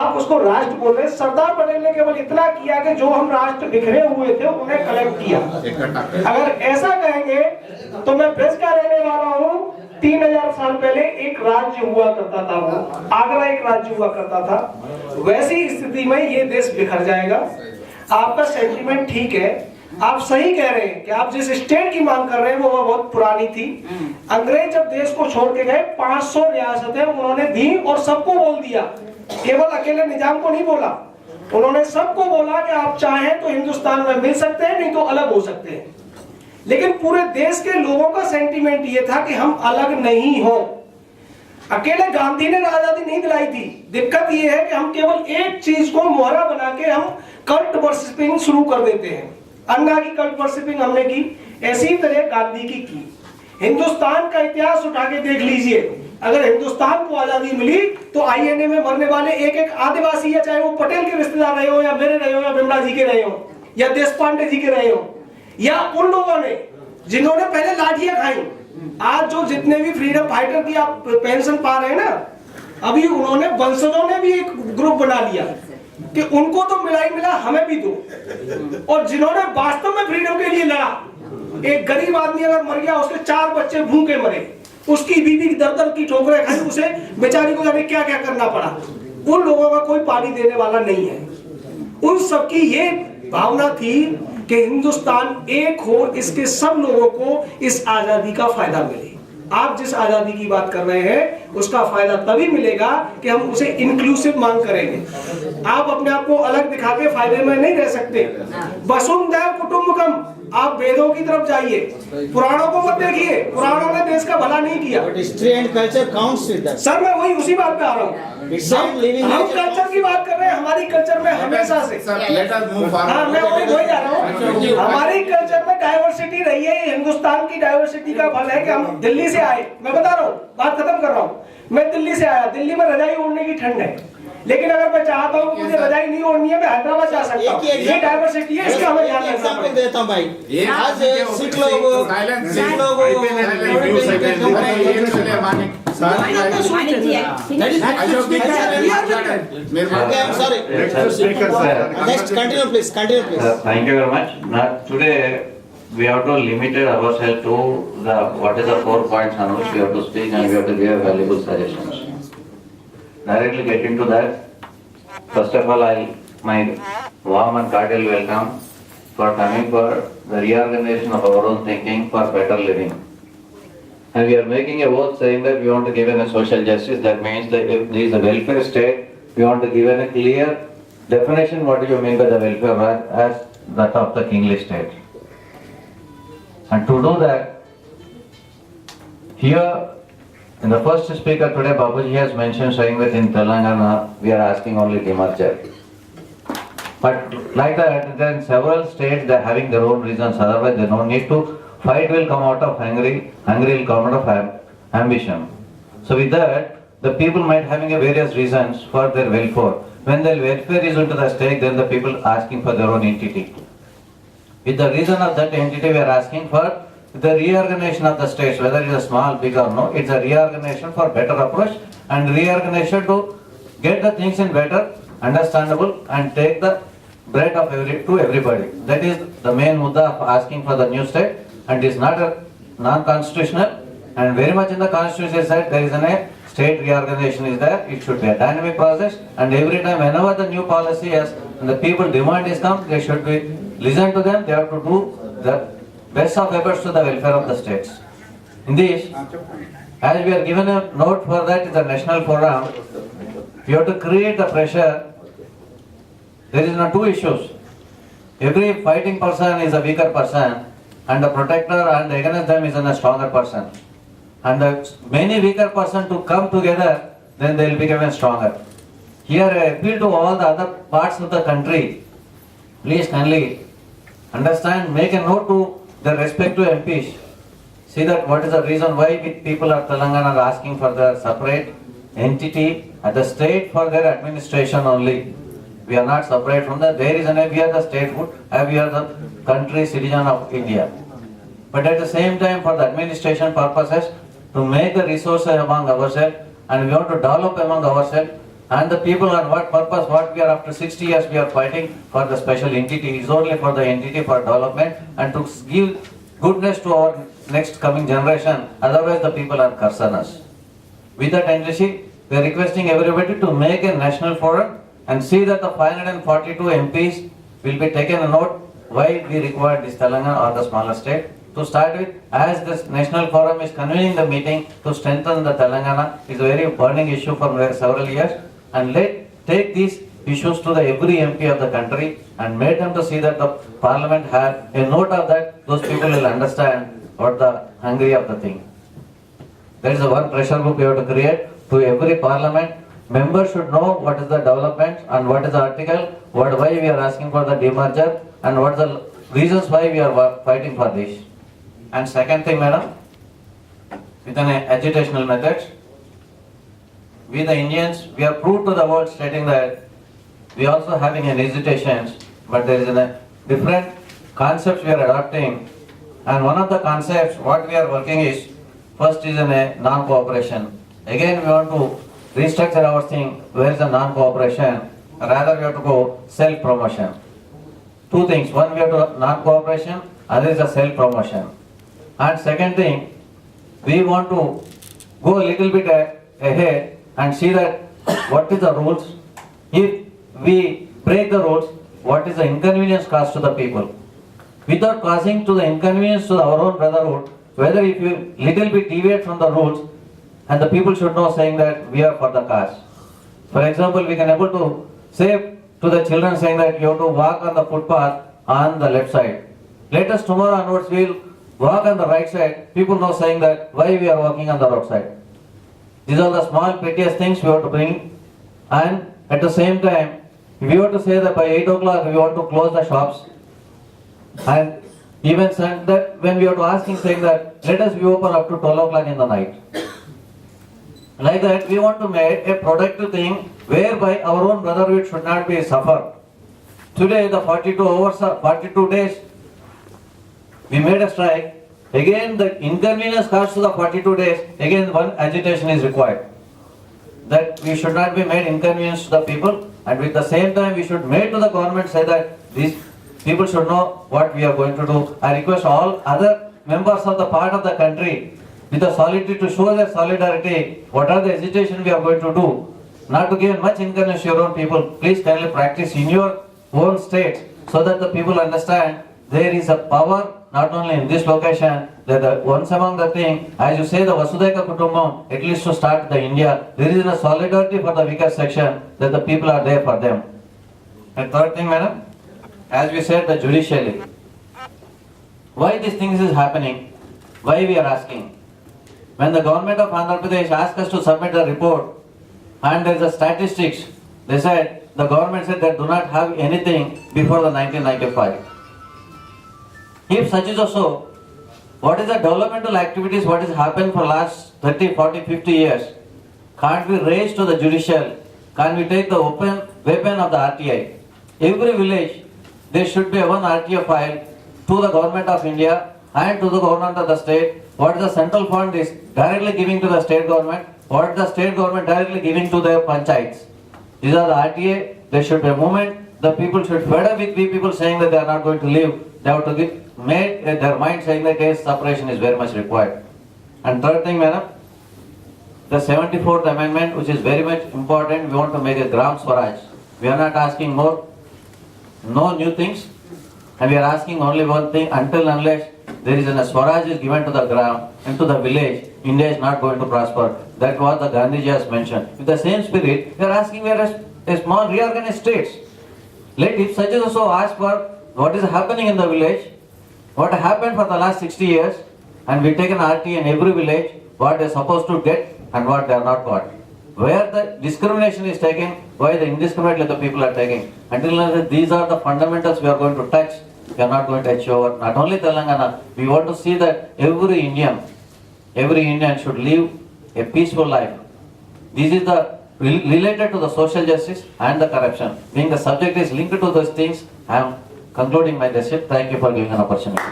आप उसको राष्ट्र बोल रहे हैं। सरदार पटेल ने केवल इतना किया कि जो हम राष्ट्र बिखरे हुए थे उन्हें कलेक्ट किया। अगर ऐसा कहेंगे तो मैं ब्रिज का रहने वाला हूँ। 3000 साल पहले एक राज्य हुआ करता था, वो आगरा एक राज्य हुआ करता था। वैसी स्थिति में ये देश बिखर जाएगा। आपका सेंटीमेंट ठीक है, आप सही कह रहे हैं कि आप जिस स्टेट की मांग कर रहे हैं वो बहुत पुरानी थी। अंग्रेज जब देश को छोड़ के गए 500 रियासतें उन्होंने दी और सबको बोल दिया, केवल अकेले निजाम को नहीं बोला, उन्होंने सबको बोला कि आप चाहें तो हिंदुस्तान में मिल सकते हैं, नहीं तो अलग हो सकते हैं। लेकिन पूरे देश के लोगों का सेंटीमेंट ये था कि हम अलग नहीं हो। अकेले गांधी ने आजादी नहीं दिलाई थी। दिक्कत ये है कि हम केवल एक चीज को मोहरा बना के हम कल्ट वर्शिपिंग शुरू कर देते हैं। अन्ना की कल्ट वर्शिपिंग हमने की, ऐसी तरह गांधी की। हिंदुस्तान का इतिहास उठा के देख लीजिए, अगर हिंदुस्तान को आजादी मिली तो आईएनए में मरने वाले एक एक आदिवासी है, चाहे वो पटेल के रिश्तेदार रहे हो या मेरे रहे हो या बिमला जी के रहे हो या देश पांडे जी के रहे हो या उन लोगों ने जिन्होंने पहले लाठियां खाई। आज जो जितने भी फ्रीडम फाइटर की आप पेंशन पा रहे हैं ना, अभी उन्होंने वंशजों ने भी एक ग्रुप बना लिया कि उनको तो मिला ही मिला, हमें भी दो। और जिन्होंने वास्तव में फ्रीडम के लिए लड़ा, एक गरीब आदमी अगर मर गया, उसके 4 बच्चे भूखे मरे, उसकी बीवी दर की ठोकरें खाई, उसे बेचारी को जाने क्या क्या करना पड़ा। उन लोगों का कोई पानी देने वाला नहीं है। उन सबकी ये भावना थी कि हिंदुस्तान एक हो, इसके सब लोगों को इस आजादी का फायदा मिले। आप जिस आजादी की बात कर रहे हैं उसका फायदा तभी मिलेगा कि हम उसे इंक्लूसिव मांग करेंगे। आप अपने आप को अलग दिखा के फायदे में नहीं रह सकते। वसुंधैव कुटुंबकम, आप वेदों की तरफ जाइए, पुराणों को मत देखिए। पुराणों ने देश का भला नहीं किया। History and culture counts with that. Sir मैं वही उसी बात पे आ रहा हूँ। हम कल्चर की बात कर रहे हैं। हमारी कल्चर में हमेशा से, हाँ मैं वही जा रहा हूँ, हमारी कल्चर में डाइवर्सिटी रही है। हिंदुस्तान की डाइवर्सिटी का फल है कि हम दिल्ली से आए। मैं बता रहा हूँ, बात खत्म कर रहा हूँ। मैं दिल्ली से आया, दिल्ली में रजाई ओढ़ने की ठंड है, लेकिन अगर मैं चाहता हूँ मुझे रजाई नहीं ओढ़नी है, मैं हैदराबाद जा सकता हूँ। ये डाइवर्सिटी है, इसका हमें ध्यान रखना एग्जांपल पड़ेगा। देता हूँ भाई। आज सिख लोग next continue please. Thank you very much. Now today we have to limit ourselves to what is the 4 points on which we have to speak, and we have to give valuable suggestions. Directly get into that. First of all, my warm and cordial welcome for coming for the reorganization of our own thinking for better living. And we are making a vote saying that we want to give in a social justice. That means that if there is a welfare state, we want to give in a clear definition what do you mean by the welfare as that of the kingly state. And to do that, here in the first speaker today, Babuji has mentioned saying that in Telangana we are asking only demerger. But like that, then several states they are having their own reasons, otherwise they don't need to. Fight will come out of hungry will come out of ambition. So with that, the people might having a various reasons for their welfare. When their welfare is into the stake, then the people asking for their own entity. With the reason of that entity, we are asking for the reorganization of the states, whether it is small, big or no. It's a reorganization for better approach and reorganization to get the things in better, understandable and take the bread of to everybody. That is the main mudda of asking for the new state, and it is not a non-constitutional, and very much in the constitution said there is a state reorganization is there. It should be a dynamic process, and every time whenever the new policy has and the people demand is come, they should be listen to them. They have to do the best of efforts to the welfare of the states. In this, as we are given a note for that in the national forum, we have to create the pressure. There is no two issues. Every fighting person is a weaker person, and the protector and against them is a stronger person. And the many weaker person to come together, then they will become stronger. Here I appeal to all the other parts of the country. Please kindly understand, make a note to the respective MPs. See that what is the reason why people of Telangana are asking for the separate entity at the state for their administration only. We are not separate from that. There is we are the statehood, we are the country citizen of India. But at the same time, for the administration purposes, to make the resources among ourselves, and we want to develop among ourselves, And the people on what purpose, what we are after 60 years we are fighting for the special entity is only for the entity for development and to give goodness to our next coming generation. Otherwise the people are cursing us. With that tendency, we are requesting everybody to make a national forum and see that the 542 MPs will be taken a note why we require this Telangana or the smaller state. To start with, as this national forum is convening the meeting to strengthen the Telangana, is a very burning issue for several years, and take these issues to the every MP of the country and make them to see that the parliament had a note of that, those people will understand what the hungry of the thing. There is a one pressure group we have to create to every parliament. Members should know what is the development and what is the article, why we are asking for the demerger and what are the reasons why we are fighting for this. And second thing, madam, with an agitational methods, we the Indians, we are proved to the world stating that we also having an hesitations, but there is a different concepts we are adopting. And one of the concepts what we are working is, first is a non-cooperation. Again we want to restructure our thing, where is the non-cooperation, rather we have to go self-promotion. Two things, one we have to non-cooperation, other is a self-promotion. And second thing, we want to go a little bit ahead and see that what is the rules. If we break the rules, what is the inconvenience caused to the people? Without causing to the inconvenience to our own brotherhood, whether if you little bit deviate from the rules, and the people should know saying that we are for the cause. For example, we can able to say to the children saying that you have to walk on the footpath on the left side. Let us tomorrow onwards we will walk on the right side. People know saying that why we are walking on the road side. These are the small pettiest things we have to bring. And at the same time, we have to say that by 8 o'clock we want to close the shops. And even said that when we are to asking saying that let us be open up to 12 o'clock in the night. Like that we want to make a productive thing whereby our own brotherhood should not be suffer. Today the 42 hours, 42 days we made a strike. Again the inconvenience caused to the 42 days, again one agitation is required. That we should not be made inconvenience to the people, and with the same time we should make to the government say that these people should know what we are going to do. I request all other members of the part of the country with the solidarity to show their solidarity, what are the hesitation we are going to do, not to give much inconvenience to your own people. Please kindly practice in your own states so that the people understand there is a power not only in this location, that once among the thing, as you say the Vasudhaiva Kutumbam, at least to start the India, there is a solidarity for the weaker section, that the people are there for them. And third thing, madam, as we said the judiciary, why these things is happening, why we are asking. When the government of Andhra Pradesh asked us to submit the report, and there is a statistics, they said, the government said they do not have anything before the 1995. If such is also, what is the developmental activities, what has happened for last 30, 40, 50 years? Can't we raise to the judicial? Can we take the open weapon of the RTI? Every village, there should be one RTI file to the government of India and to the government of the state. What the central fund is directly giving to the state government, what the state government directly giving to their panchayats. These are the RTA, there should be a movement, the people should fed up with people saying that they are not going to live. They have to make their mind saying that case separation is very much required. And third thing, madam, the 74th amendment, which is very much important, we want to make a Gram Swaraj. We are not asking more, no new things, and we are asking only one thing, until unless there is a Swaraj is given to the Gram and to the village, India is not going to prosper. That was the Gandhiji has mentioned. With the same spirit, we are asking we are a small reorganized states. Let if such is also ask for what is happening in the village, what happened for the last 60 years, and we take an RT in every village, what they are supposed to get and what they are not got. Where the discrimination is taken, why the indiscriminately the people are taking. Until these are the fundamentals we are going to touch, we are not going to achieve over. Not only Telangana, we want to see that every Indian should live a peaceful life. This is the related to the social justice and the corruption. Being the subject is linked to those things, I am concluding my lecture. Thank you for giving an opportunity.